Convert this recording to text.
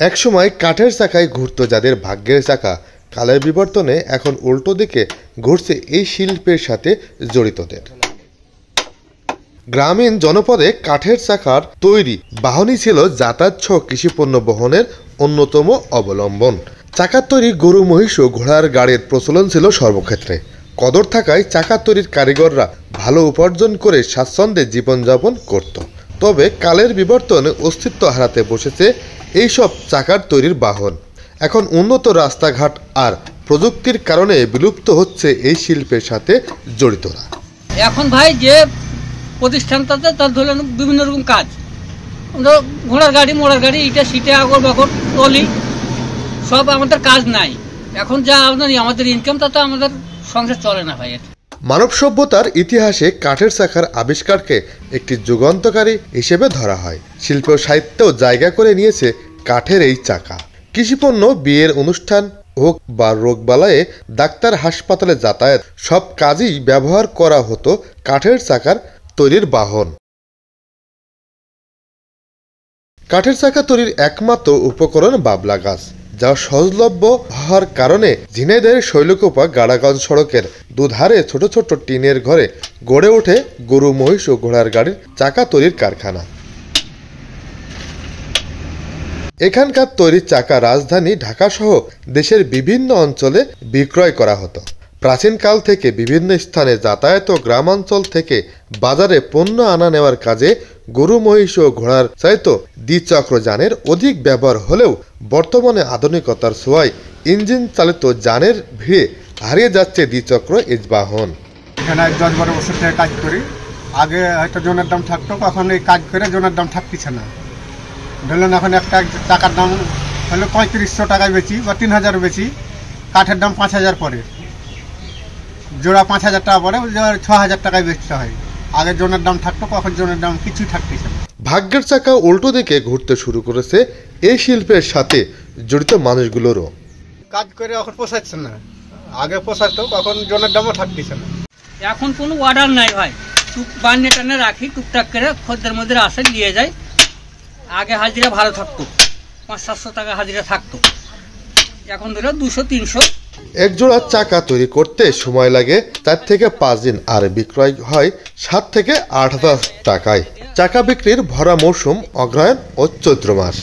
একসময় কাঠের চাকায় ঘুরত যাদের ভাগ্যের চাকা, কালের বিবর্তনে এখন উল্টো দিকে ঘুরছে এই শিল্পের সাথে জড়িতদের। গ্রামীণ জনপদে কাঠের চাকার তৈরি বাহনই ছিল যাতায়াত সহ কৃষিপণ্য বহনের অন্যতম অবলম্বন। চাকার তৈরি গরু, মহিষ ও ঘোড়ার গাড়ির প্রচলন ছিল সর্বক্ষেত্রে। কদর থাকায় চাকা তৈরির কারিগররা ভালো উপার্জন করে স্বাচ্ছন্দ্যে জীবনযাপন করত। তবে কালের বিবর্তনে অস্তিত্ব হারাতে বসেছে এইসব চাকার তৈরির বাহন। এখন উন্নত রাস্তাঘাট আর প্রযুক্তির কারণে বিলুপ্ত হচ্ছে এই শিল্পের সাথে জড়িতরা। এখন ভাই যে প্রতিষ্ঠানটাতে তার ধরলেন বিভিন্ন রকম কাজ, ঘোড়ার গাড়ি, মোড়ার গাড়ি, ইটা সিটে, আগর বাগর, টলি, সব আমাদের কাজ নাই। এখন যা আমাদের ইনকাম, তাতে আমাদের সংসার চলে না ভাই। মানব সভ্যতার ইতিহাসে কাঠের চাকার আবিষ্কারকে একটি যুগান্তকারী হিসেবে ধরা হয়। শিল্প সাহিত্যেও জায়গা করে নিয়েছে কাঠের এই চাকা। কৃষিপণ্য, বিয়ের অনুষ্ঠান হোক বা রোগবালায়ে, ডাক্তার, হাসপাতালে যাতায়াত, সব কাজেই ব্যবহার করা হতো কাঠের চাকার তৈরির বাহন। কাঠের চাকা তৈরির একমাত্র উপকরণ বাবলা গাছ, যা সহজলভ্য হওয়ার কারণে ঝিনাইদহের শৈলকুপা গাড়াগঞ্জ সড়কের দুধারে ছোট ছোট টিনের ঘরে গড়ে ওঠে গরু, মহিষ ও ঘোড়ার গাড়ির চাকা তৈরির কারখানা। এখানকার তৈরি চাকা রাজধানী ঢাকা সহ দেশের বিভিন্ন অঞ্চলে বিক্রয় করা হতো। প্রাচীনকাল থেকে বিভিন্ন স্থানে যাতায়াত ও গ্রামাঞ্চল থেকে বাজারে পণ্য আনা নেওয়ার কাজে গরু, মহিষ ও ঘোড়ার চাইতো দ্বিচক্র যানের অধিক ব্যবহার হলেও বর্তমানে আধুনিকতার ছোঁয়ায় ইঞ্জিন চালিত যানের ভিড়ে হারিয়ে যাচ্ছে দ্বিচক্র এই বাহন। এখানে 10-12 বছর থেকে কাজ করি। আগে হয়তো জনের দাম থাকতো, এখন এই কাজ করে জনের দাম থাকতেছে না। ধরলেন এখন একটা চাকার দাম হলো 3500 টাকায় বেচি বা 3000 বেচি, কাঠের দাম 5000 পরে, জোড়া 5000 টাকা পরে, 6000 টাকায় বেচতে হয়। আগে জনের দাম থাকতো, কখন জনের দাম কিছুই থাকতেছে না। ভাগ্যের চাকা উল্টো দিকে ঘুরতে শুরু করেছে এই শিল্পের সাথে জড়িত মানুষগুলোরও। কাজ করে এখন পোষাচ্ছে না, আগে পোষাতো, কখন জনের দামও থাকতেছে না। এখন কোনো অর্ডার নাই ভাই, বান্নে টানে রাখি, টুকটাক করে খদ্দের মধ্যে আসে নিয়ে যায়। আগে হাজিরা ভালো থাকতো, 500-700 টাকা হাজিরা থাকতো, এখন ধরো 200-300। এক জোড়া চাকা তৈরি করতে সময় লাগে 4 থেকে 5 দিন, আর বিক্রয় হয় 7 থেকে 8 হাজার টাকায়। চাকা বিক্রির ভরা মৌসুম অগ্রহায়ণ ও চৈত্র মাস।